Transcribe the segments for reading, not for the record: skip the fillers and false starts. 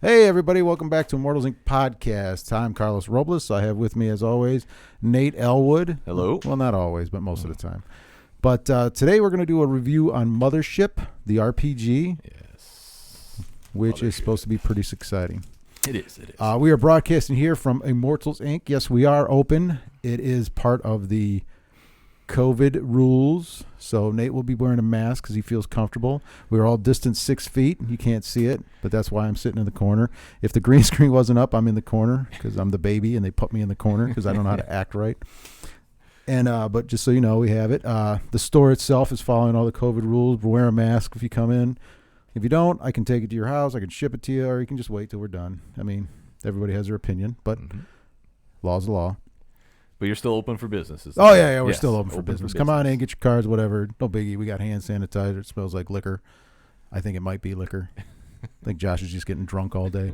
Hey, everybody. Welcome back to Immortals Inc. podcast. I'm Carlos Robles. I have with me, as always, Nate Elwood. Hello. Well, not always, but most of the time. But today we're going to do a review on Mothership, the RPG, which is supposed to be pretty exciting. It is. We are broadcasting here from Immortals Inc. Yes, we are open. It is part of the COVID rules, so Nate will be wearing a mask because he feels comfortable. We're all distanced 6 feet. You can't see it, but that's why I'm sitting in the corner. If the green screen wasn't up, I'm in the corner because I'm the baby, and they put me in the corner because I don't know how to act right. And but just so you know, we have it. The store itself is following all the COVID rules. Wear a mask if you come in. If you don't, I can take it to your house. I can ship it to you, or you can just wait till we're done. I mean, everybody has their opinion, but law's the law. But you're still open for business. Yeah, we're still open for business. Come on in, get your cards, whatever. No biggie. We got hand sanitizer. It smells like liquor. I think it might be liquor. I think Josh is just getting drunk all day.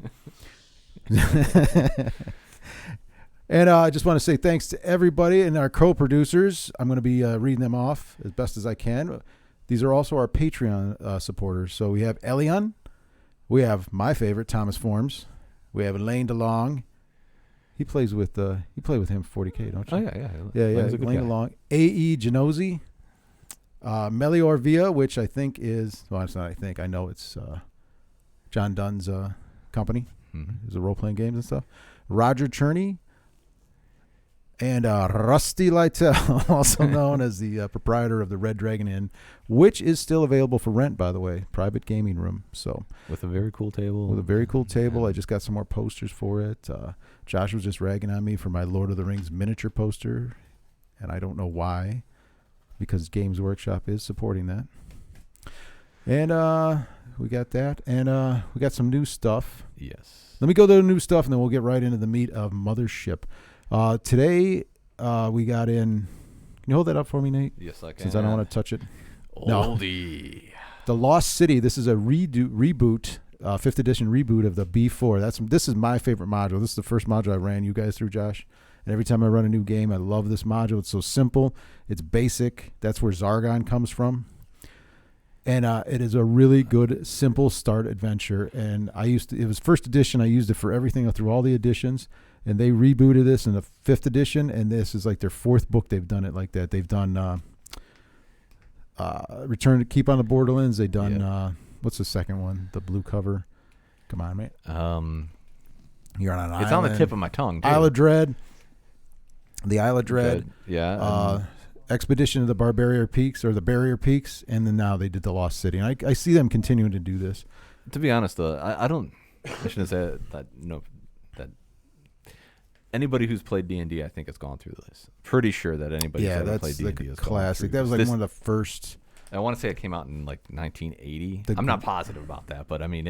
And I just want to say thanks to everybody and our co-producers. I'm going to be reading them off as best as I can. These are also our Patreon supporters. So we have Elyunn. We have my favorite, Thomas Forms. We have Elaine DeLong. He plays with you play with him 40K, don't you? Oh yeah. Yeah. Elaine DeLong. A.E. Jonesy. Melior Via, which I think is, well, it's not I think, I know it's John Dunn's company. It's a role-playing games and stuff. Roger Cherni. And Rusty Littell, also known as the proprietor of the Red Dragon Inn, which is still available for rent, by the way. Private gaming room. So with a very cool table. Yeah. I just got some more posters for it. Josh was just ragging on me for my Lord of the Rings miniature poster, and I don't know why, because Games Workshop is supporting that. And we got that, and we got some new stuff. Yes. Let me go to the new stuff, and then we'll get right into the meat of Mothership. Today, we got in. Can you hold that up for me, Nate? Yes, I can. Since I don't want to touch it. Oldie. No. The Lost City. This is a reboot, 5th edition reboot of the B4. This is my favorite module. This is the first module I ran you guys through, Josh. And every time I run a new game, I love this module. It's so simple. It's basic. That's where Zargon comes from. And it is a really good, simple start adventure. And it was 1st edition. I used it for everything through all the editions. And they rebooted this in the 5th edition, and this is like their 4th book. They've done it like that. They've done Return to Keep on the Borderlands. They've done what's the second one? The blue cover. Come on, mate. You're on an island. It's on the tip of my tongue, too. Isle of Dread. The Isle of Dread. Good. Yeah. Expedition of the Barrier Peaks, or the Barrier Peaks, and then now they did the Lost City. And I see them continuing to do this. To be honest, though, I shouldn't say that. No. Anybody who's played D&D, I think, has gone through this. Pretty sure that anybody who's ever played D&D has classic. That was like one of the first. I want to say it came out in like 1980. I'm not positive about that, but I mean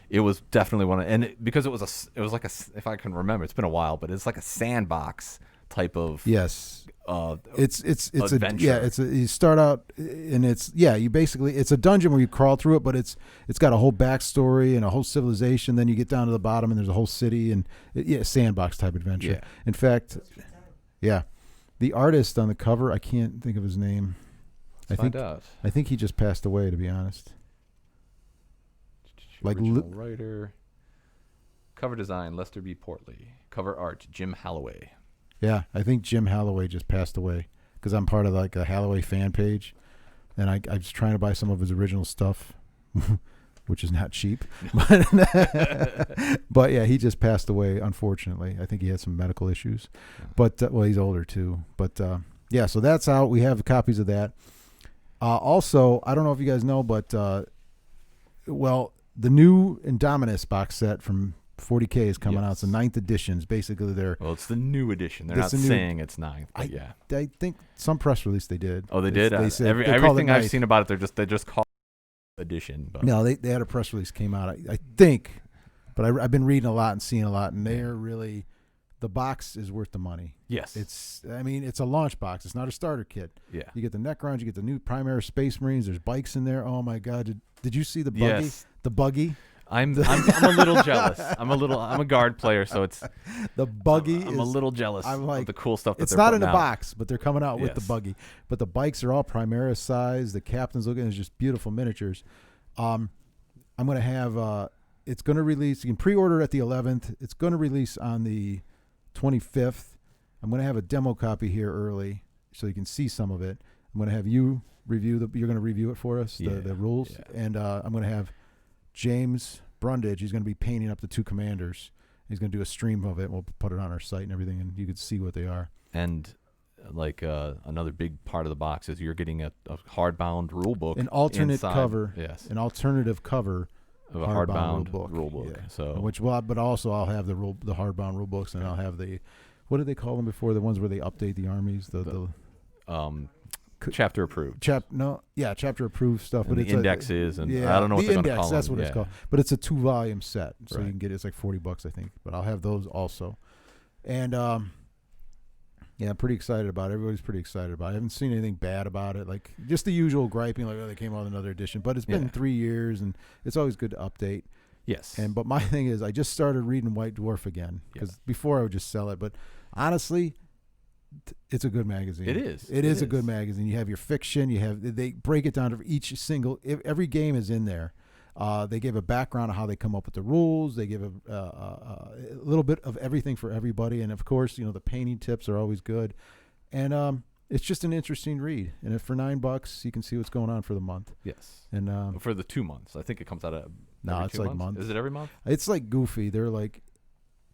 it was definitely one of, and because it was like a, if I can remember, it's been a while, but it's like a sandbox type of it's adventure. You start out and it's a dungeon where you crawl through it, but it's got a whole backstory and a whole civilization. Then you get down to the bottom and there's a whole city, and sandbox type adventure. In fact, the artist on the cover, I can't think of his name. I think he just passed away, to be honest. Original writer, cover design, Lester B. Portley, cover art, Jim Halloway. Yeah, I think Jim Halloway just passed away because I'm part of like a Halloway fan page, and I was trying to buy some of his original stuff, which is not cheap. But yeah, he just passed away, unfortunately. I think he had some medical issues, but he's older too. But so that's out. We have copies of that. Also, I don't know if you guys know, but the new Indominus box set from 40K is coming out. It's the 9th edition. Basically, it's the new edition. They're not saying it's 9th, but I think some press release they did. Oh, they did? They said, everything I've seen about it, they just call it edition. But. No, they had a press release came out, I think, but I've been reading a lot and seeing a lot, and they're really, the box is worth the money. Yes. It's a launch box. It's not a starter kit. Yeah. You get the Necrons, you get the new Primaris Space Marines, there's bikes in there. Oh my God. Did you see the buggy? Yes. The buggy? I'm a little jealous. I'm a guard player, so it's the buggy. I'm a little jealous of the cool stuff that it's they're not in the out. box, but they're coming out with the buggy. But the bikes are all Primaris size. The captain's looking is just beautiful miniatures. I'm going to have it's going to release. You can pre-order at the 11th. It's going to release on the 25th. I'm going to have a demo copy here early so you can see some of it. I'm going to have you review you're going to review it for us, the rules. Yeah. And I'm going to have James Brundage. He's going to be painting up the 2 commanders. He's going to do a stream of it. We'll put it on our site and everything, and you can see what they are. And another big part of the box is you're getting a hardbound rule book, an alternate inside, cover, an alternative cover of a hardbound rule book. Yeah. So but also I'll have the hardbound rule books, and I'll have the, what did they call them before? The ones where they update the armies, chapter approved. Chapter approved stuff. And but the indexes I don't know what they're going to call them. That's what it's called. But it's a 2-volume set, so you can get it's like $40, I think. But I'll have those also, and I'm pretty excited about it. Everybody's pretty excited about it. I haven't seen anything bad about it. Like, just the usual griping, like, they came out with another edition. But it's been 3 years, and it's always good to update. Yes. But my thing is, I just started reading White Dwarf again, because before I would just sell it. But honestly, it's a good magazine. It is. It is a good magazine. You have your fiction. They break it down to every game is in there. They give a background of how they come up with the rules. They give a little bit of everything for everybody. And, of course, the painting tips are always good. And it's just an interesting read. And for $9, you can see what's going on for the month. Yes. And for the 2 months. I think it comes out of it's like month. Is it every month? It's like goofy. They're like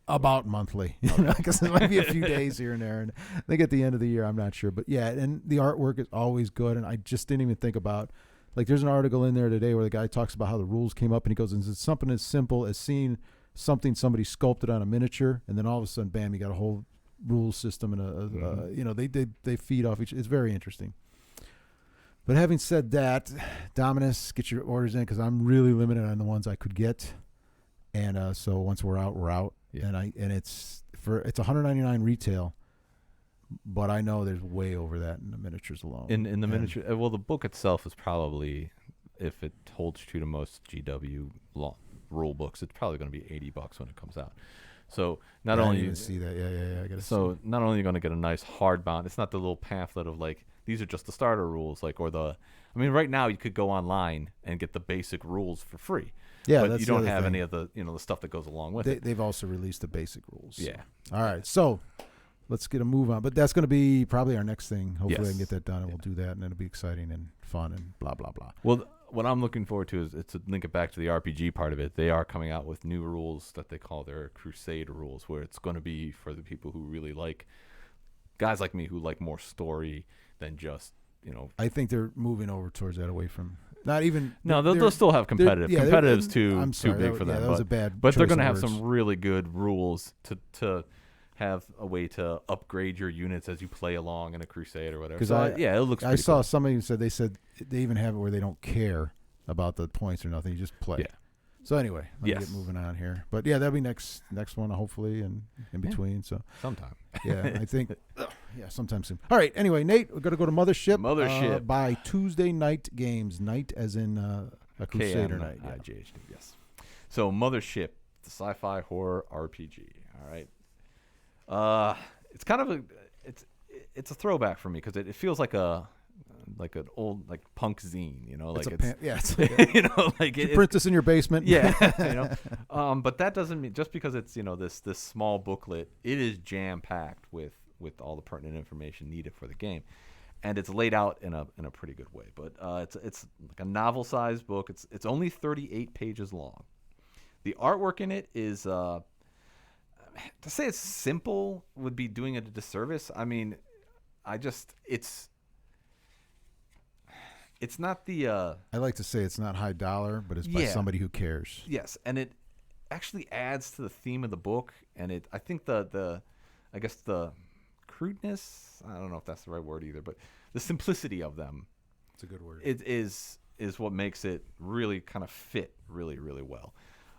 about monthly, because there might be a few days here and there. And I think at the end of the year, I'm not sure. But, and the artwork is always good. And I just didn't even think about, like, there's an article in there today where the guy talks about how the rules came up, and he goes, and it's something as simple as seeing somebody sculpted on a miniature, and then all of a sudden, bam, you got a whole rule system, and they feed off each. It's very interesting. But having said that, Dominus, get your orders in, because I'm really limited on the ones I could get, and so once we're out, we're out. Yeah. And it's $199 retail. But I know there's way over that in the miniatures alone. In the miniature, the book itself is probably, if it holds true to most GW rule books, it's probably going to be $80 when it comes out. So not only you see that, I gotta so see. Not only are you going to get a nice hardbound, it's not the little pamphlet of like these are just the starter rules, right now you could go online and get the basic rules for free. Yeah, but you don't have any of the the stuff that goes along with it. They've also released the basic rules. Yeah. All right, so. Let's get a move on. But that's going to be probably our next thing. Hopefully I can get that done, and we'll do that, and it'll be exciting and fun and blah, blah, blah. Well, what I'm looking forward to is to link it back to the RPG part of it. They are coming out with new rules that they call their Crusade rules, where it's going to be for the people who really like, guys like me who like more story than just, I think they're moving over towards that, away from... Not even... No, they'll still have competitive. Competitive's too big for them. Yeah, that was a bad But they're going to have some really good rules to have a way to upgrade your units as you play along in a crusade or whatever. So it looks pretty saw cool. Somebody who said they even have it where they don't care about the points or nothing. You just play. Yeah. So anyway, let me get moving on here. But that'll be next one, hopefully, and in between. So sometime. Yeah, I think sometime soon. All right, anyway, Nate, we're gonna go to Mothership. By Tuesday night games. Night as in a Crusader night. Yeah. IGHD, yes. So Mothership, the sci-fi horror RPG. All right. It's kind of it's a throwback for me because it feels like an old punk zine, it's like you print this in your basement. Yeah, but that doesn't mean just because it's this small booklet, it is jam packed with all the pertinent information needed for the game, and it's laid out in a pretty good way. But it's like a novel sized book. It's only 38 pages long. The artwork in it is to say it's simple would be doing it a disservice. I mean, it's not the... I like to say it's not high dollar, but it's by somebody who cares. Yes, and it actually adds to the theme of the book, and I think the crudeness, I don't know if that's the right word either, but the simplicity of them. It's a good word. It is what makes it really kind of fit really, really well.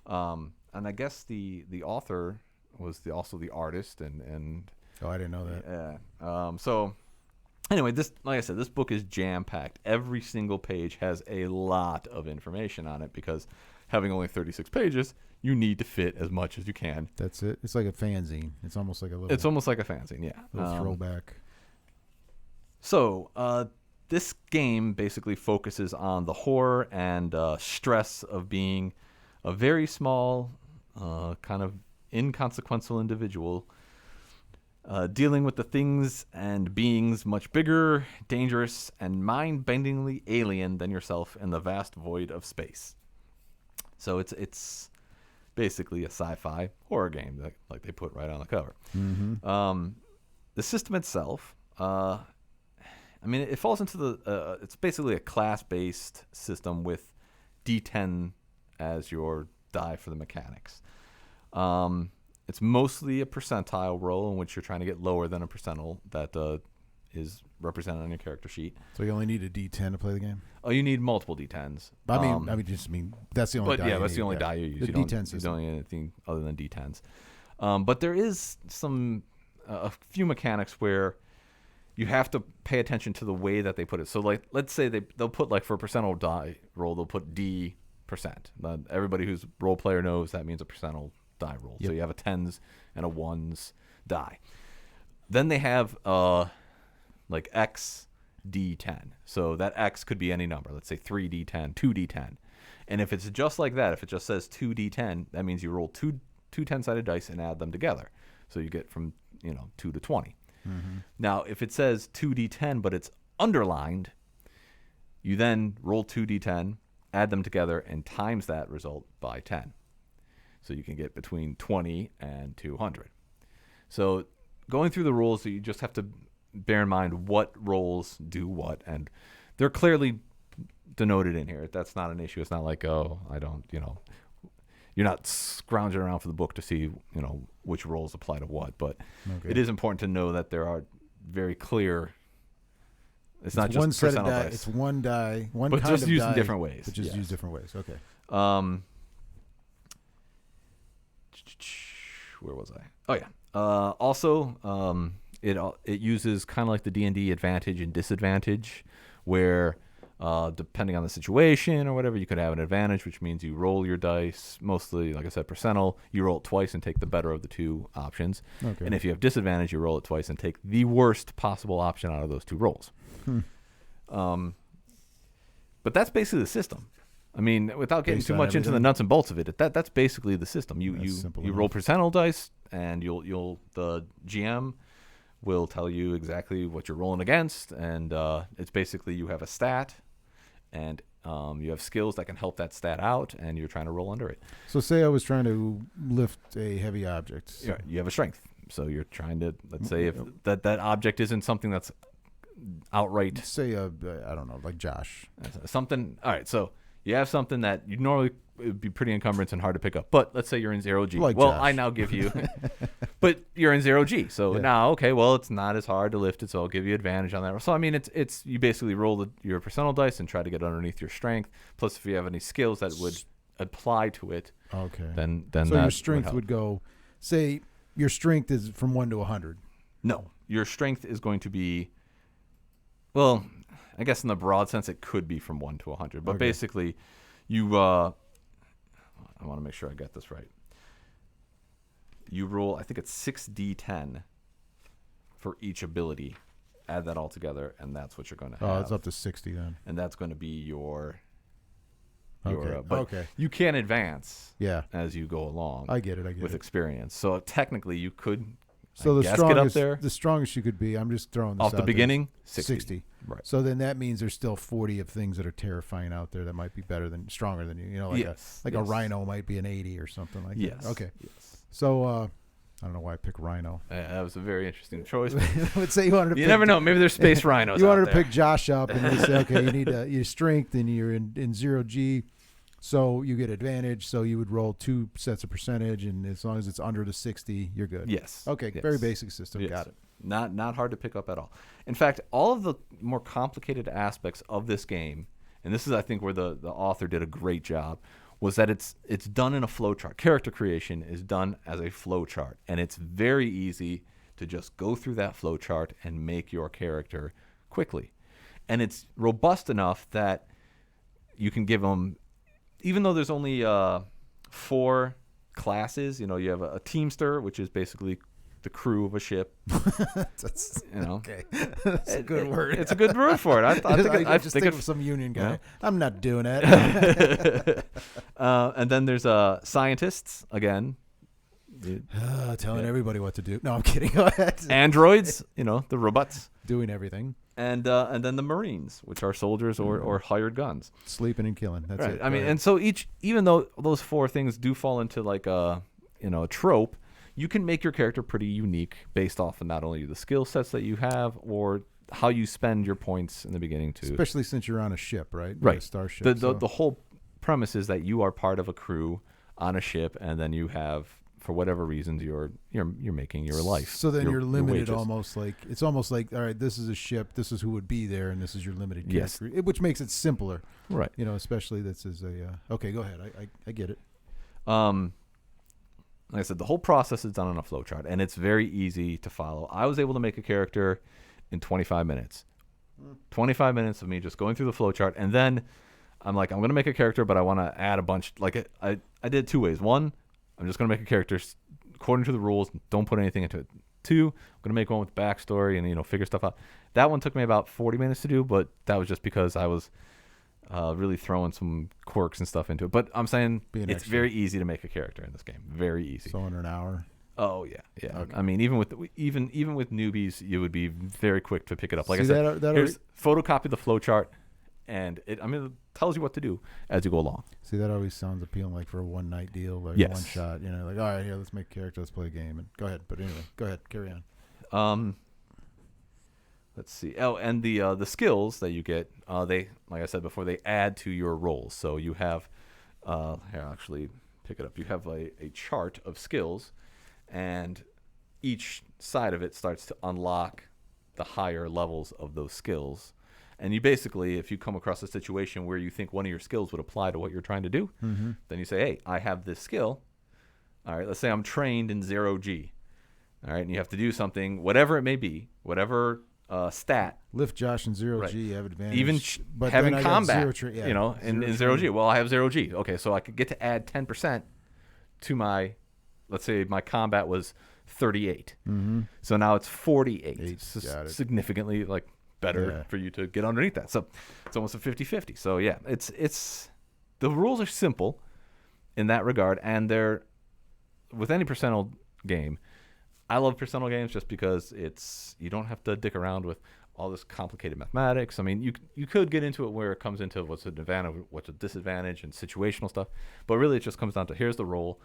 And I guess the author was also the artist, and I didn't know that. Yeah. So anyway, like I said, this book is jam packed. Every single page has a lot of information on it because having only 36 pages, you need to fit as much as you can. That's it. It's like a fanzine. It's almost like a little. It's almost like a fanzine, yeah. Little throwback. So this game basically focuses on the horror and stress of being a very small, kind of inconsequential individual dealing with the things and beings much bigger, dangerous, and mind-bendingly alien than yourself in the vast void of space. So it's basically a sci-fi horror game, like they put right on the cover. Mm-hmm. The system itself, I mean, it falls into the. It's basically a class-based system with D10 as your die for the mechanics. It's mostly a percentile roll in which you're trying to get lower than a percentile that is represented on your character sheet. So you only need a D10 to play the game? Oh, you need multiple D10s. I mean, that's the only die. Yeah, that's the only die you use. The D10 system. You don't need anything other than D10s. But there is a few mechanics where you have to pay attention to the way that they put it. So, like, let's say they'll put, like, for a percentile die roll, they'll put D%. Everybody who's role player knows that means a percentile die roll. Yep. So you have a 10s and a 1s die. Then they have like X D10. So that X could be any number. Let's say 3D10, 2D10. And if it's just like that, if it just says 2D10, that means you roll two 10-sided dice and add them together. So you get from 2 to 20. Mm-hmm. Now, if it says 2D10 but it's underlined, you then roll 2D10, add them together, and times that result by 10. So you can get between 20 and 200. So going through the rules, you just have to bear in mind what rolls do what, and they're clearly denoted in here. That's not an issue. It's not like, oh, I don't, you're not scrounging around for the book to see, which rolls apply to what. But It is important to know that there are very clear. It's not just one set of percentile die. dice. It's one die, one but kind just of used die, in different ways. but just used different ways. Okay. Where was I? Oh yeah. Also, it uses kind of like the D&D advantage and disadvantage, where depending on the situation or whatever, you could have an advantage, which means you roll your dice, mostly, like I said, percentile. You roll it twice and take the better of the two options. Okay. And if you have disadvantage, you roll it twice and take the worst possible option out of those two rolls. But that's basically the system. I mean, without getting too much into the nuts and bolts of it, that's basically the system. You roll percentile dice, and the GM will tell you exactly what you're rolling against, and it's basically you have a stat, and you have skills that can help that stat out, and you're trying to roll under it. So say I was trying to lift a heavy object. Yeah, you have a strength, so you're trying to, let's say if that object isn't something that's outright. Say I don't know, like Josh. Something. All right, so you have something that you normally it would be pretty encumbrance and hard to pick up. But let's say you're in 0G. Like well, Josh. I now give you, but you're in 0G. So now, okay, well, it's not as hard to lift it, so I'll give you advantage on that. So, I mean, it's you basically roll your percentile dice and try to get underneath your strength. Plus, if you have any skills that would apply to it, okay, then so that your strength would go, say your strength is from 1 to 100. No, your strength is going to be, well, I guess in the broad sense, it could be from 1 to 100. But basically, you, I want to make sure I get this right. You roll, I think it's 6d10 for each ability. Add that all together, and that's what you're going to have. Oh, it's up to 60 then. And that's going to be your okay. But you can advance as you go along. I get it. With experience. So technically, you could. So the strongest, get up there. The strongest you could be, I'm just throwing this off the beginning, 60. Right. So then that means there's still 40 of things that are terrifying out there that might be stronger than you. Like a rhino might be an 80 or something like that. Okay. Yes. So I don't know why I picked rhino. That was a very interesting choice. Let's say you wanted to. You never know. Maybe there's space rhinos. You wanted to pick Josh up, and they say, okay, you need your strength, and you're in 0G. So you get advantage. So you would roll 2 sets of percentage, and as long as it's under the 60, you're good. Yes. Okay. Yes. Very basic system. Yes. Got it. Not hard to pick up at all. In fact, all of the more complicated aspects of this game, and this is, I think, where the author did a great job, was that it's done in a flow chart. Character creation is done as a flow chart, and it's very easy to just go through that flow chart and make your character quickly. And it's robust enough that you can give them. Even though there's only 4 classes, you have a teamster, which is basically the crew of a ship. That's, you know, okay. That's a good word. It's a good word for it. I just think of some union guy. Yeah. I'm not doing that. And then there's scientists again. Telling everybody what to do. No, I'm kidding. Go ahead. Androids, the robots. Doing everything. And then the Marines, which are soldiers or hired guns. Sleeping and killing. That's right. it. I mean, and so even though those four things do fall into like a trope, you can make your character pretty unique based off of not only the skill sets that you have or how you spend your points in the beginning too. Especially since you're on a ship, right? Right. A starship. The whole premise is that you are part of a crew on a ship, and then you have, for whatever reasons, you're making your life. So then you're limited, your almost like it's almost like, all right, this is a ship, this is who would be there, and this is your limited character, which makes it simpler, right? Especially this is a okay. Go ahead, I get it. Like I said, the whole process is done on a flowchart, and it's very easy to follow. I was able to make a character in 25 minutes. 25 minutes of me just going through the flowchart, and then I'm like, I'm going to make a character, but I want to add a bunch. Like I did two ways. One, I'm just going to make a character according to the rules. Don't put anything into it. Two, I'm going to make one with backstory and figure stuff out. That one took me about 40 minutes to do, but that was just because I was really throwing some quirks and stuff into it. But I'm saying it's very easy to make a character in this game. Very easy. So under an hour. Oh yeah. Okay. I mean, even with newbies, you would be very quick to pick it up. Like See, I said, here's photocopy the flowchart, and it tells you what to do as you go along. See, that always sounds appealing, like for a one night deal, like yes. one shot. Like, all right, here, let's make a character, let's play a game, and go ahead. But anyway, go ahead, carry on. Let's see. Oh, and the skills that you get, they, like I said before, they add to your rolls. So you have, here, I'll actually pick it up. You have a chart of skills, and each side of it starts to unlock the higher levels of those skills. And you basically, if you come across a situation where you think one of your skills would apply to what you're trying to do, then you say, hey, I have this skill. All right, let's say I'm trained in 0G. All right, and you have to do something, whatever it may be, whatever stat. Lift Josh in 0G, right. have advantage. Even but having combat, in 0G. Well, I have 0G. Okay, so I could get to add 10% to my, let's say my combat was 38. So now it's 48. Significantly better for you to get underneath that. So it's almost a 50-50. So yeah, it's the rules are simple in that regard, and they're with any percentile game. I love percentile games just because you don't have to dick around with all this complicated mathematics. I mean, you could get into it where it comes into what's an advantage, what's a disadvantage, and situational stuff. But really, it just comes down to here's the roll,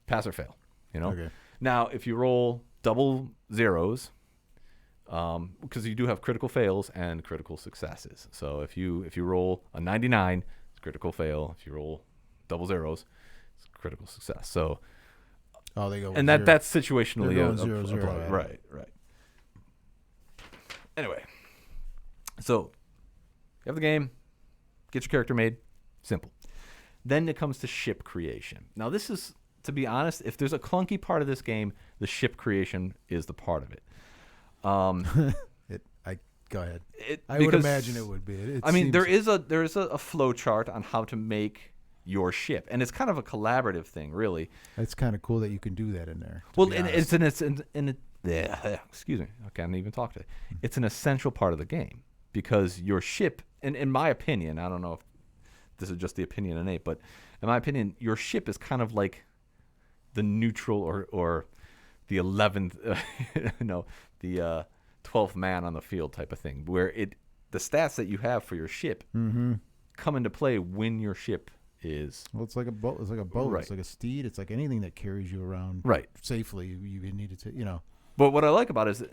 pass or fail. Okay. Now, if you roll double zeros, because you do have critical fails and critical successes. So if you roll a 99, it's critical fail. If you roll double zeros, it's critical success. So. Oh, they go. And that's situationally zero. Right. Anyway, so you have the game, get your character made, simple. Then it comes to ship creation. Now, this is, to be honest, if there's a clunky part of this game, the ship creation is the part of it. Go ahead. I would imagine it would be. There is a flow chart on how to make your ship, and it's kind of a collaborative thing, really. It's kind of cool that you can do that in there. Well, excuse me, I can't even talk today. It's an essential part of the game because your ship, and in my opinion, I don't know if this is just the opinion of Nate, but in my opinion, your ship is kind of like the neutral or the 11th, the 12th man on the field type of thing, where the stats that you have for your ship come into play when your ship is. Well, it's like a boat. It's like a boat. Right. It's like a steed. It's like anything that carries you around safely. You need it to, But what I like about it is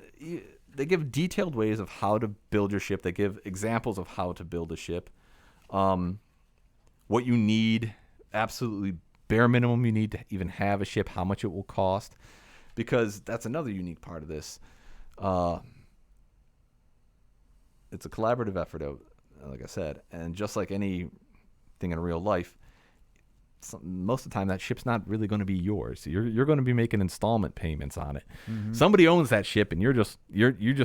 they give detailed ways of how to build your ship. They give examples of how to build a ship. What you need, absolutely bare minimum you need to even have a ship, how much it will cost. Because that's another unique part of this. It's a collaborative effort, like I said. And just like anything in real life, most of the time that ship's not really going to be yours. You're going to be making installment payments on it. Somebody owns that ship, and you just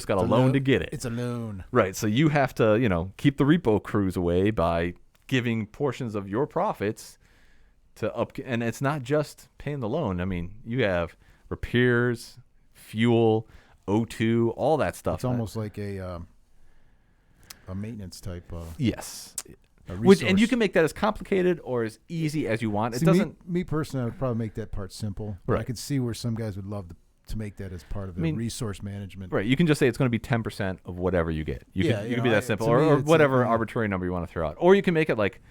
got a loan to get it. It's a loan, right? So you have to keep the repo crews away by giving portions of your profits to and it's not just paying the loan. I mean, you have repairs, fuel, O2, all that stuff. It's almost like a maintenance type. Yes. And you can make that as complicated or as easy as you want. See, it doesn't. Me personally, I would probably make that part simple. Right. I could see where some guys would love to make that as part of the resource management. Right. You can just say it's going to be 10% of whatever you get. You can be that simple, or me, whatever arbitrary number you want to throw out. Or you can make it like,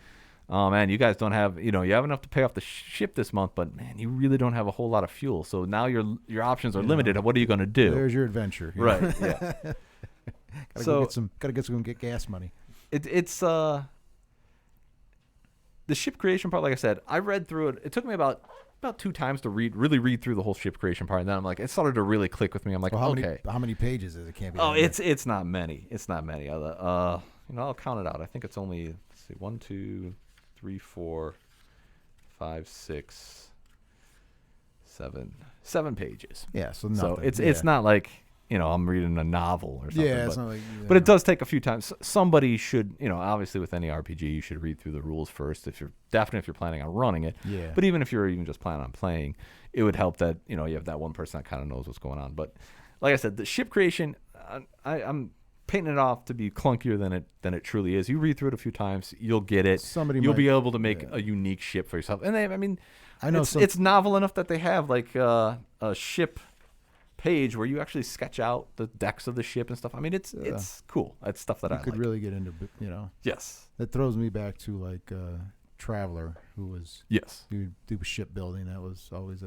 oh man, you guys don't have, you have enough to pay off the ship this month, but man, you really don't have a whole lot of fuel. So now your options are limited. What are you going to do? There's your adventure. Right. Yeah. Gotta get gas money. It's the ship creation part. Like I said, I read through it. It took me about 2 times to really read through the whole ship creation part, and then I'm like, it started to really click with me. I'm like, okay, how many pages is it? Can't be. Oh, it's not many. It's not many. I'll count it out. I think it's only 1, 2, 3, 4, 5, 6, 7 pages. Yeah, so it's not like I'm reading a novel or something. Yeah, it's not like. But it does take a few times. Somebody should, obviously with any RPG, you should read through the rules first. If you're planning on running it. Yeah. But even if you're even just planning on playing, it would help that you have that one person that kind of knows what's going on. But like I said, the ship creation, I'm painting it off to be clunkier than it truly is. You read through it a few times, you'll get it. You'll be able to make a unique ship for yourself. And I know it's novel enough that they have like a ship page where you actually sketch out the decks of the ship and stuff. It's cool. That's stuff that I could really get into. Yes. That throws me back to like Traveler, who was do shipbuilding. That was always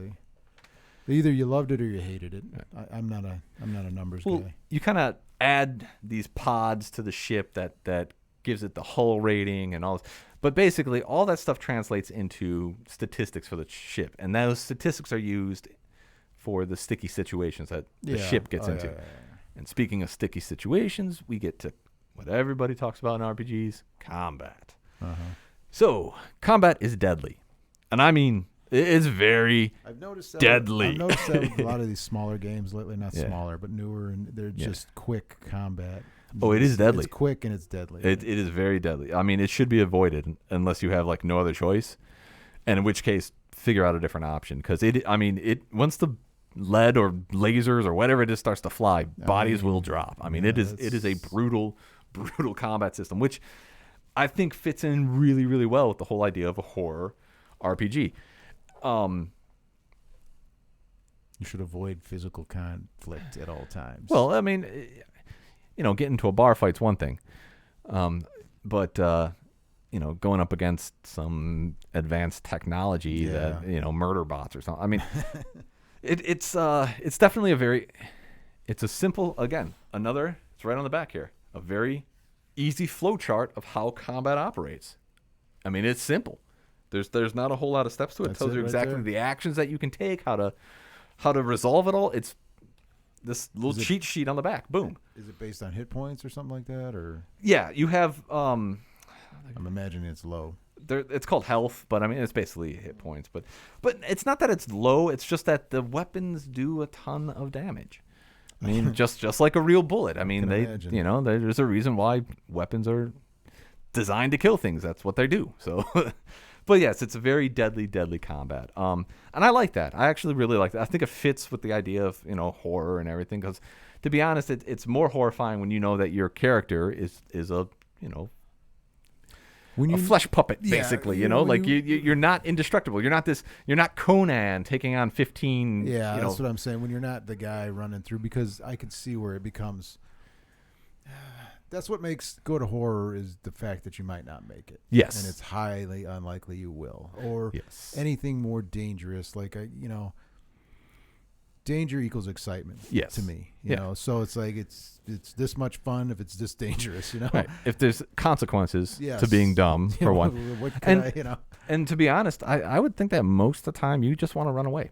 either you loved it or you hated it. Right. I'm not a numbers guy. You kind of add these pods to the ship that gives it the hull rating and all this. But basically, all that stuff translates into statistics for the ship, and those statistics are used for the sticky situations that the ship gets into. Yeah. And speaking of sticky situations, we get to what everybody talks about in RPGs, combat. Uh-huh. So, combat is deadly. And I mean, it's very deadly. I've noticed that with a lot of these smaller games lately, not smaller, but newer, and they're just quick combat. Oh, it is deadly. It's quick and it's deadly. It is very deadly. I mean, it should be avoided unless you have like no other choice, and in which case, figure out a different option. Because once the lead or lasers or whatever it is starts to fly, bodies will drop. I mean, it is a brutal combat system, which I think fits in really, really well with the whole idea of a horror RPG. You should avoid physical conflict at all times. Well, I mean, getting into a bar fight's one thing, but going up against some advanced technology that murder bots or something. I mean, it's definitely it's a simple, again, it's right on the back here, a very easy flow chart of how combat operates. I mean, it's simple. There's not a whole lot of steps to it. It tells you exactly the actions that you can take, how to resolve it all. It's this little cheat sheet on the back. Boom. Is it based on hit points or something like that, or? Yeah, you have. I'm imagining it's low. It's called health, but I mean it's basically hit points. But it's not that it's low. It's just that the weapons do a ton of damage. I mean, just like a real bullet. I mean, there's a reason why weapons are designed to kill things. That's what they do. So. But yes, it's a very deadly combat. And I like that. I actually really like that. I think it fits with the idea of, horror and everything. Because to be honest, it's more horrifying when you know that your character is a, a flesh puppet, basically. You're not indestructible. You're not Conan taking on 15. Yeah, that's what I'm saying. When you're not the guy running through, because I could see where it becomes. That's what makes go to horror is the fact that you might not make it. Yes. And it's highly unlikely you will. Or anything more dangerous, like, danger equals excitement to me. You know, so it's like it's this much fun if it's this dangerous, Right. If there's consequences to being dumb, for one. And to be honest, I would think that most of the time you just want to run away.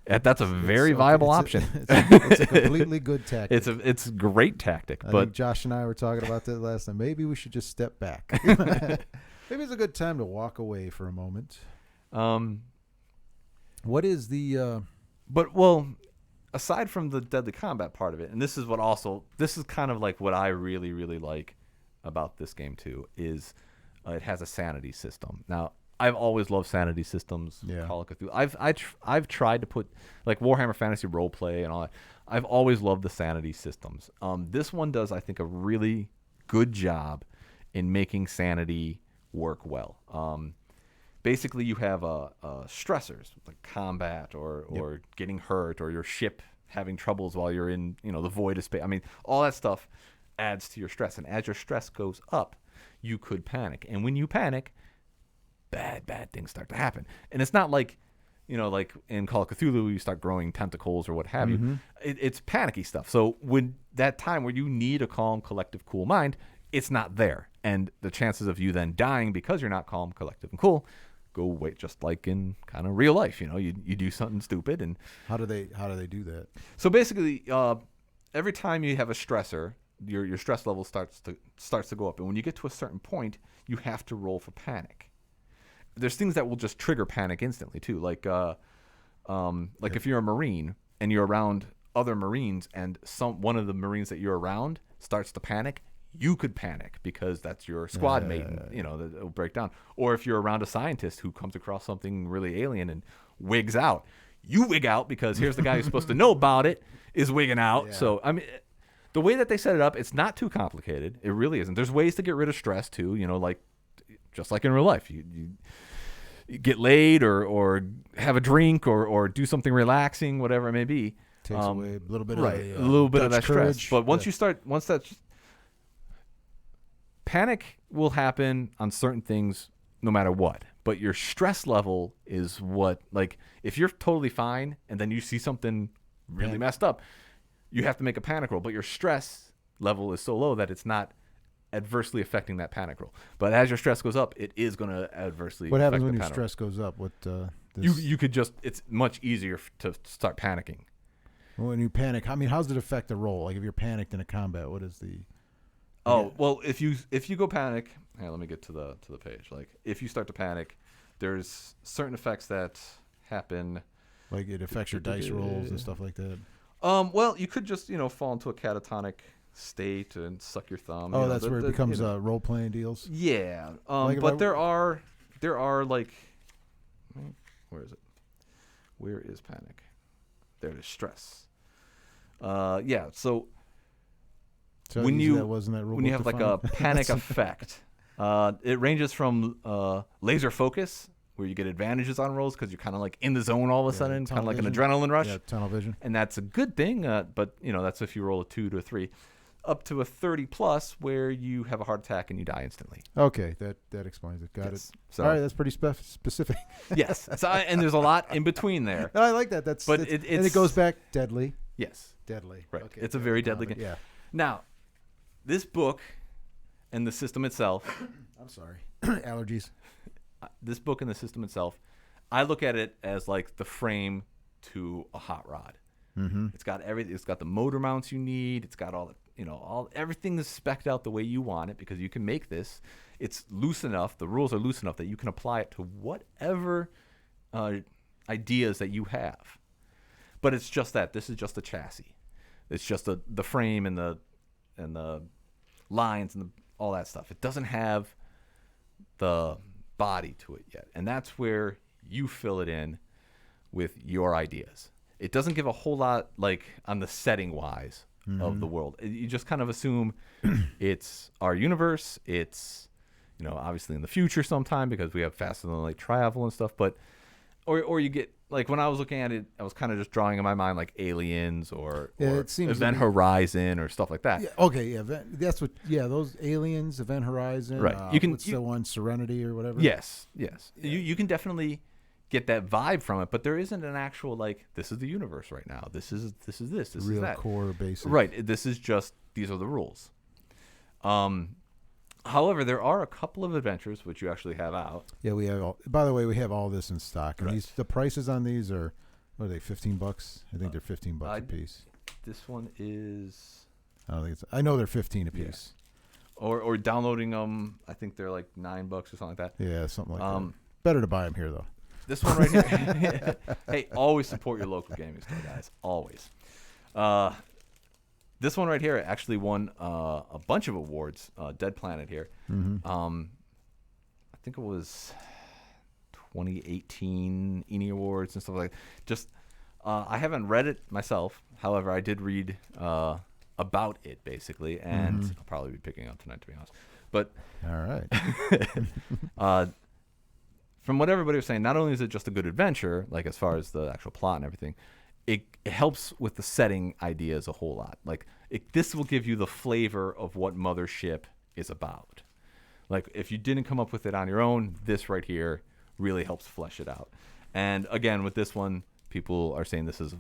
That's a very viable option. It's a completely good tactic. It's a great tactic. I think Josh and I were talking about that last time. Maybe we should just step back. Maybe it's a good time to walk away for a moment. What is the? Aside from the deadly combat part of it, and this is kind of like what I really, really like about this game too, is it has a sanity system. Now, I've always loved sanity systems. Yeah. Call of Cthulhu. I've tried to put like Warhammer Fantasy Roleplay and all that. I've always loved the sanity systems. This one does, I think, a really good job in making sanity work well. Basically, you have stressors like combat or getting hurt or your ship having troubles while you're in the void of space. I mean, all that stuff adds to your stress, and as your stress goes up, you could panic. And when you panic, bad things start to happen. And it's not like, like in Call of Cthulhu, you start growing tentacles or what have you. It's panicky stuff. So when that time where you need a calm, collective, cool mind, it's not there. And the chances of you then dying because you're not calm, collective, and cool go away, just like in kind of real life. You do something stupid. And how do they do that? So basically, every time you have a stressor, your stress level starts to go up. And when you get to a certain point, you have to roll for panic. There's things that will just trigger panic instantly too, like if you're a Marine and you're around other Marines and one of the Marines that you're around starts to panic, you could panic because that's your squad mate, and it'll break down. Or if you're around a scientist who comes across something really alien and wigs out, you wig out because here's the guy who's supposed to know about it is wigging out. Yeah. So I mean, the way that they set it up, it's not too complicated. It really isn't. There's ways to get rid of stress too. Like just like in real life, you get laid or have a drink or do something relaxing, whatever it may be. Takes away a little bit of that stress. But once that panic will happen on certain things no matter what. But your stress level is what, like, if you're totally fine and then you see something really messed up, you have to make a panic roll. But your stress level is so low that it's not adversely affecting that panic roll. But as your stress goes up, it is going to adversely affect the panic roll. What happens when your stress goes up? You could just, it's much easier to start panicking. When you panic, I mean, how does it affect the roll? Like if you're panicked in a combat, what is the... Well, if you go panic, let me get to the page. Like if you start to panic, there's certain effects that happen. Like it affects your dice rolls and stuff like that. Well, you could just fall into a catatonic state and suck your thumb. Oh, that's where it becomes role playing deals. Yeah. But there are like, where is it? Where is panic? There it is. Stress. Yeah. So when you have like a panic effect, it ranges from laser focus, where you get advantages on rolls because you're kind of like in the zone all of a sudden, kind of like an adrenaline rush. Yeah, tunnel vision. And that's a good thing, but that's if you roll a 2 to a 3, up to a 30 plus where you have a heart attack and you die instantly. Okay, that explains it. Got it. So, all right, that's pretty specific. Yes. So, and there's a lot in between there. I like that. And it goes back deadly. Yes. Deadly. Right. Okay, it's a very deadly game. Yeah. Now, this book and the system itself. I'm sorry. Allergies. This book and the system itself, I look at it as like the frame to a hot rod. Mm-hmm. It's got everything. It's got the motor mounts you need. It's got all the, everything is spec'd out the way you want it because you can make this. It's loose enough. The rules are loose enough that you can apply it to whatever ideas that you have. But it's just that this is just a chassis. It's just the frame and the lines and all that stuff. It doesn't have the body to it yet, and that's where you fill it in with your ideas. It doesn't give a whole lot like on the setting wise of the world. You just kind of assume it's our universe. It's obviously in the future sometime because we have faster than light travel and stuff. But or you get like when I was looking at it, I was kind of just drawing in my mind like aliens or Event Horizon or stuff like that. Yeah, okay, yeah, that's what. Yeah, those aliens, Event Horizon. Right. What's the one, Serenity or whatever? Yes. Yeah. You can definitely get that vibe from it, but there isn't an actual like this is the universe right now. This is this real is that. Core basic. Right. This is just these are the rules. However, there are a couple of adventures which you actually have out. Yeah, we have. By the way, we have all this in stock, and right. the prices on these are, what are they? $15? I think they're $15 a piece. This one is. I know they're 15 a piece. Yeah. Or downloading them, I think they're like $9 or something like that. Yeah, something like that. Better to buy them here though. This one right here. Hey, always support your local gaming store, guys. Always. This one right here actually won a bunch of awards. Dead Planet here. Mm-hmm. I think it was 2018 ENI Awards and stuff like that. Just I haven't read it myself. However, I did read about it basically, and I'll probably be picking it up tonight, to be honest. But all right. From what everybody was saying, not only is it just a good adventure, like as far as the actual plot and everything, it helps with the setting ideas a whole lot. Like this will give you the flavor of what Mothership is about. Like if you didn't come up with it on your own, this right here really helps flesh it out. And again, with this one, people are saying this is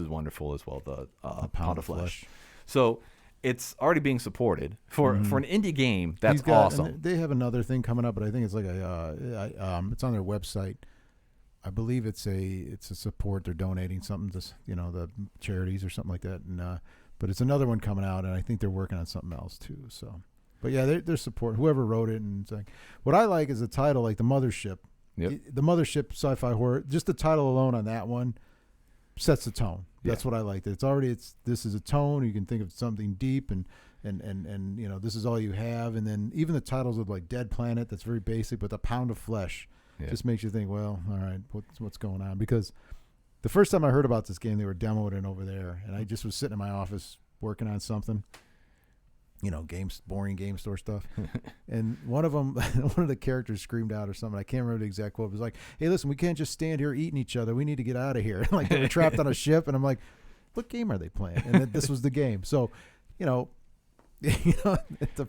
wonderful as well. The Pound of Flesh. So it's already being supported for an indie game. That's awesome. They have another thing coming up, but I think it's like it's on their website. I believe it's a support. They're donating something to the charities or something like that. And but it's another one coming out, and I think they're working on something else too. So, but yeah, they're support whoever wrote it. And it's like what I like is the title, like the Mothership. Yep. The Mothership Sci-Fi Horror. Just the title alone on that one sets the tone. That's what I like. This is a tone. You can think of something deep and this is all you have. And then even the titles of like Dead Planet, that's very basic, but the Pound of Flesh just makes you think, well, all right, what's going on? Because the first time I heard about this game, they were demoing it over there, and I just was sitting in my office working on something. Boring game store stuff. And one of the characters screamed out or something. I can't remember the exact quote. It was like, hey, listen, we can't just stand here eating each other. We need to get out of here. Like they were trapped on a ship. And I'm like, what game are they playing? And then this was the game. So, the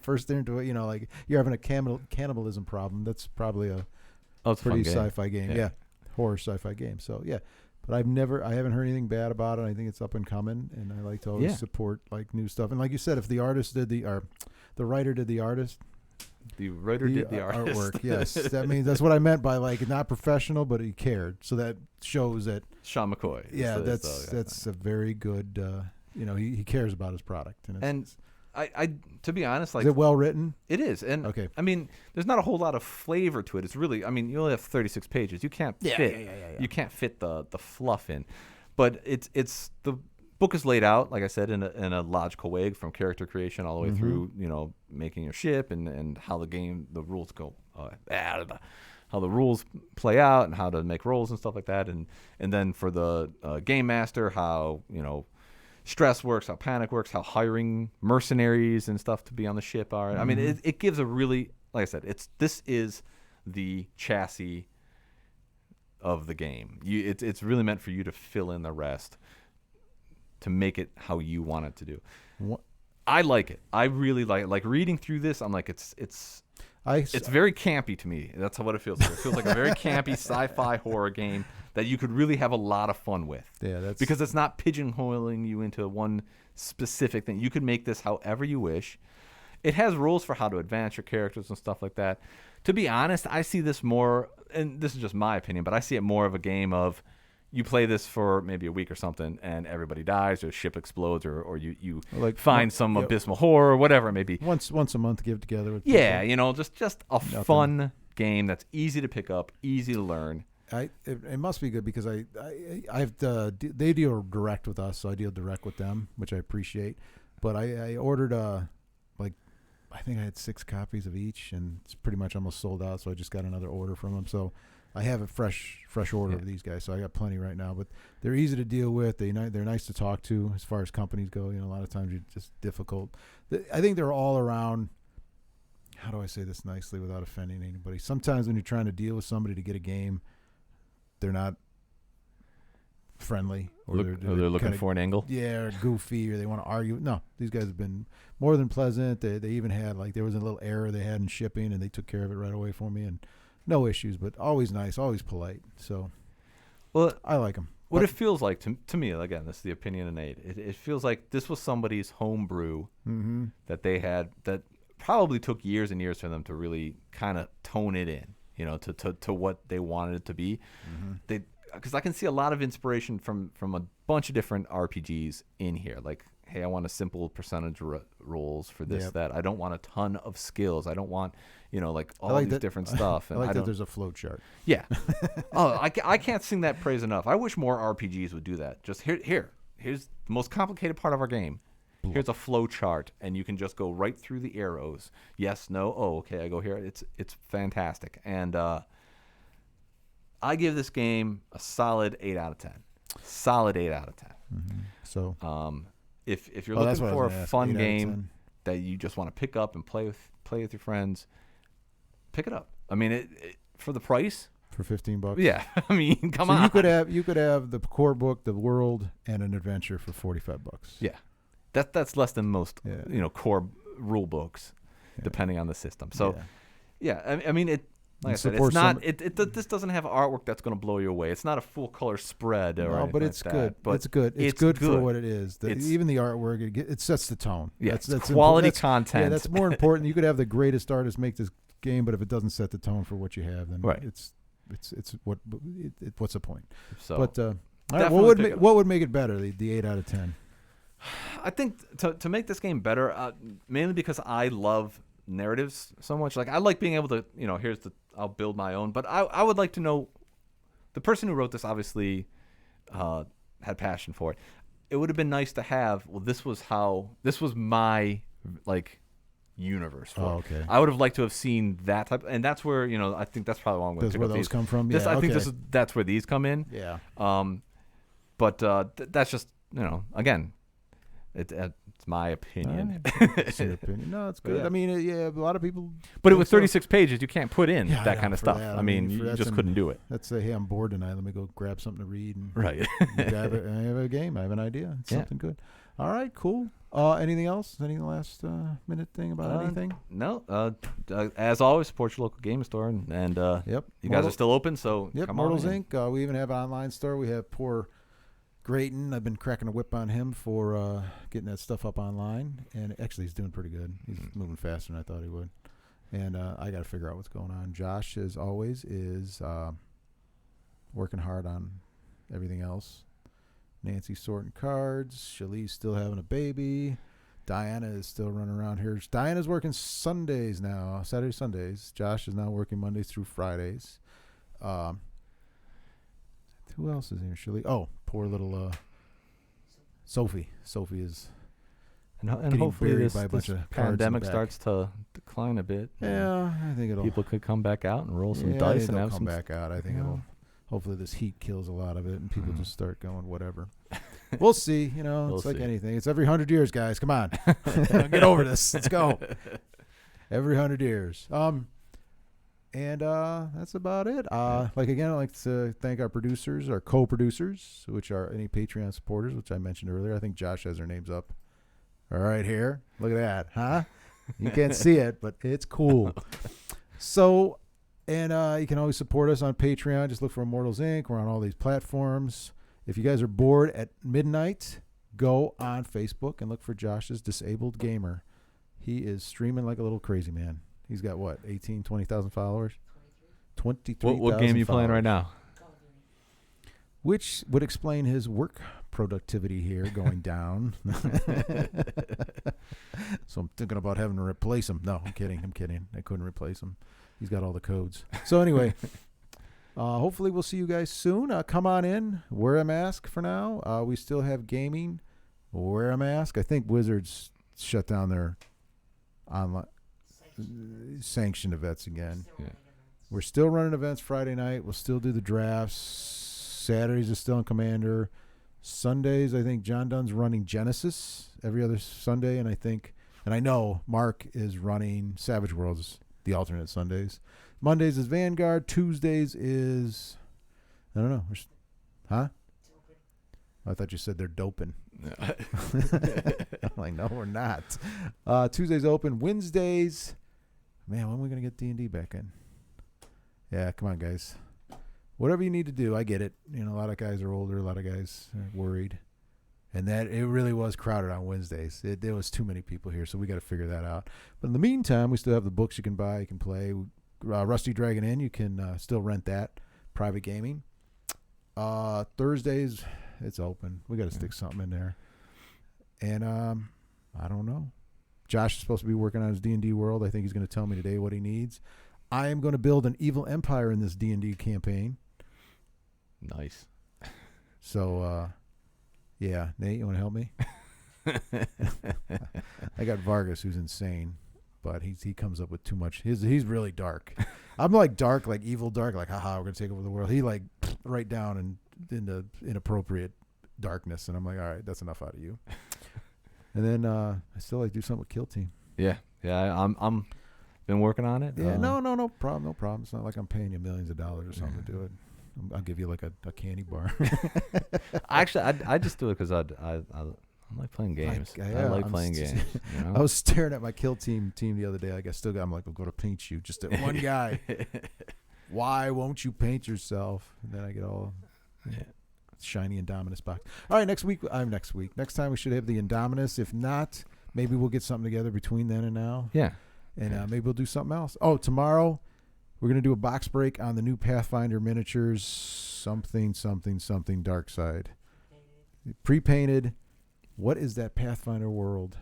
first thing to it, like you're having a cannibalism problem. That's probably a pretty sci-fi game. Yeah. Horror sci-fi game. So, yeah. But I haven't heard anything bad about it. I think it's up and coming, and I like to always support like new stuff. And like you said, if the artist did the writer did the artist, the writer did the artwork. Yes, that means that's what I meant by like not professional, but he cared. So that shows that Sean McCoy. Yeah, that's a very good. He cares about his product, and I to be honest, like, is it well written? It is, and okay. I mean, there's not a whole lot of flavor to it. It's really, I mean, you only have 36 pages. You can't fit, you can't fit the fluff in, but it's the book is laid out, like I said, in a logical way, from character creation all the way through, making your ship and how the rules go, how the rules play out and how to make rolls and stuff like that, and then for the game master, how stress works, how panic works, how hiring mercenaries and stuff to be on the ship are. I mean, it gives a really, like I said, this is the chassis of the game. It's really meant for you to fill in the rest to make it how you want it to do. I like it. I really like reading through this. I'm like, it's very campy to me. That's what it feels like. It feels like a very campy sci-fi horror game that you could really have a lot of fun with. Yeah, because it's not pigeonholing you into one specific thing. You could make this however you wish. It has rules for how to advance your characters and stuff like that. To be honest, I see this more, and this is just my opinion, but I see it more of a game of you play this for maybe a week or something, and everybody dies, or ship explodes, or you like find some abysmal horror, or whatever it may be. Once a month, give together with people. Just a fun game that's easy to pick up, easy to learn. It must be good because they deal direct with us, so I deal direct with them, which I appreciate. But I ordered I think I had 6 copies of each, and it's pretty much almost sold out. So I just got another order from them. So I have a fresh order of these guys. So I got plenty right now. But they're easy to deal with. They're nice to talk to as far as companies go. A lot of times you're just difficult. I think they're all around. How do I say this nicely without offending anybody? Sometimes when you're trying to deal with somebody to get a game, they're not friendly, or they're looking for an angle. Yeah, or goofy, or they want to argue. No, these guys have been more than pleasant. They even had there was a little error they had in shipping, and they took care of it right away for me, and no issues. But always nice, always polite. So, I like them. What it feels like to me, again, this is the opinion of Nate. It feels like this was somebody's home brew that they had that probably took years and years for them to really kind of tone it in. To what they wanted it to be. Because I can see a lot of inspiration from a bunch of different RPGs in here. Like, hey, I want a simple percentage rolls for this, that. I don't want a ton of skills. I don't want, all these different stuff. And I like that there's a flow chart. Yeah. I can't sing that praise enough. I wish more RPGs would do that. Just here's the most complicated part of our game. Here's a flow chart, and you can just go right through the arrows. Yes, no, oh, okay, I go here. It's fantastic. And I give this game a solid 8 out of 10. Solid 8 out of 10. Mm-hmm. So, if you're looking for a fun game that you just want to pick up and play with your friends, pick it up. I mean, for the price. For $15. Yeah, I mean, come on. You could have the core book, the world, and an adventure for $45. Yeah, that's less than most core rule books, depending on the system. So, I mean it. Like I said, it's not. This doesn't have artwork that's going to blow you away. It's not a full color spread or anything but it's like good. That, but it's good. It's good for what it is. Even the artwork, it sets the tone. Yeah, that's quality content. Yeah, that's more important. You could have the greatest artist make this game, but if it doesn't set the tone for what you have, then what's the point? So, but all right, what would make it better? The 8 out of 10. I think to make this game better, mainly because I love narratives so much. Like I like being able to, I'll build my own. But I would like to know, the person who wrote this obviously had passion for it. It would have been nice to have. Well, this was my universe for. Oh, okay. I would have liked to have seen that type, and that's where I think that's probably why I'm going to pick up these. That's where those come from. I think that's where these come in. Yeah. But that's just again, it's my opinion. It's your opinion. No, it's good. Yeah. I mean, a lot of people. But it was 36 pages. You can't put in that kind of stuff. That. I mean, you just couldn't do it. Let's say, hey, I'm bored tonight. Let me go grab something to read. And right. I have a game. I have an idea. It's something good. All right, cool. Anything else? Any last minute thing about anything? No. As always, support your local game store, and you guys are still open. So come Immortals on Inc. We even have an online store. We have poor Grayton. I've been cracking a whip on him for getting that stuff up online, and actually he's doing pretty good. He's moving faster than I thought he would, and I got to figure out what's going on. Josh, as always, is working hard on everything else. Nancy's sorting cards. Shali's still having a baby. Diana is still running around here. Diana's working Sundays now, Saturdays, Sundays. Josh is now working Mondays through Fridays. Who else is here? Shali. Oh, poor little Sophie. Sophie is and hopefully this by a bunch of pandemic starts to decline a bit. Yeah, I think people could come back out and roll some dice and have come back out. I think it'll. Hopefully this heat kills a lot of it and people just start going whatever. We'll see. It's like anything. It's every 100 years, guys. Come on. Get over this. Let's go. Every 100 years. And that's about it. Again, I'd like to thank our producers, our co-producers, which are any Patreon supporters, which I mentioned earlier. I think Josh has their names up. All right, here. Look at that. Huh? You can't see it, but it's cool. So... And you can always support us on Patreon. Just look for Immortals Inc. We're on all these platforms. If you guys are bored at midnight, go on Facebook and look for Josh's Disabled Gamer. He is streaming like a little crazy man. He's got, 20,000 followers? 23,000 What game are you playing right now? Which would explain his work productivity here going down. So I'm thinking about having to replace him. No, I'm kidding. I couldn't replace him. He's got all the codes. So anyway, hopefully we'll see you guys soon. Come on in. Wear a mask for now. We still have gaming. Wear a mask. I think Wizards shut down their online sanctioned events again. Yeah. We're still running events Friday night. We'll still do the drafts. Saturdays is still in Commander. Sundays, I think John Dunn's running Genesis every other Sunday, and I know Mark is running Savage Worlds, the alternate Sundays. Mondays is Vanguard. Tuesdays is, I don't know. Huh? I thought you said they're doping. I'm like, no, we're not. Tuesdays open. Wednesdays, man, when are we going to get D&D back in? Yeah, come on, guys. Whatever you need to do, I get it. A lot of guys are older. A lot of guys are worried. And that it really was crowded on Wednesdays. There was too many people here, so we got to figure that out. But in the meantime, we still have the books you can buy, you can play. Rusty Dragon Inn, you can still rent that. Private gaming. Thursdays, it's open. We got to stick something in there. And I don't know. Josh is supposed to be working on his D&D world. I think he's going to tell me today what he needs. I am going to build an evil empire in this D&D campaign. Nice. So, yeah, Nate, you want to help me? I got Vargas, who's insane. but he comes up with too much. He's really dark. I'm like dark, like evil dark, like haha, we're gonna take over the world. He like right down and into inappropriate darkness, and I'm like, all right, that's enough out of you. And then I still like to do something with Kill Team. Yeah. I'm been working on it. Yeah, no problem. It's not like I'm paying you millions of dollars or something to do it. I'll give you like a candy bar. Actually, I just do it because I like playing games. I like playing games. You know? I was staring at my Kill Team the other day. Like I still got. I'm like, I'll go to paint you. Just at one guy. Why won't you paint yourself? And then I get all shiny Indominus box. All right, next week. Next time we should have the Indominus. If not, maybe we'll get something together between then and now. Yeah. And maybe we'll do something else. Oh, tomorrow we're going to do a box break on the new Pathfinder miniatures, something dark side. Pre-painted. What is that Pathfinder world?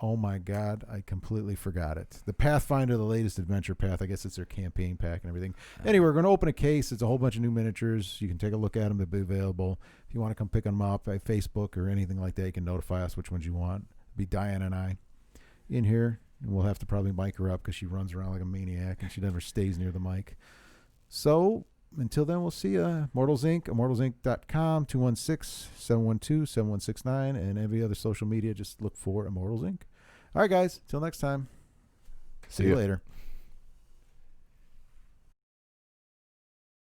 Oh, my God. I completely forgot it. The Pathfinder, the latest adventure path. I guess it's their campaign pack and everything. Anyway, we're going to open a case. It's a whole bunch of new miniatures. You can take a look at them. They'll be available. If you want to come pick them up by Facebook or anything like that, you can notify us which ones you want. It'll be Diane and I in here. And we'll have to probably mic her up because she runs around like a maniac and she never stays near the mic. So until then, we'll see you. Immortals Inc., immortalsinc.com, 216-712-7169, and every other social media. Just look for Immortals Inc. All right, guys. Till next time. See you later.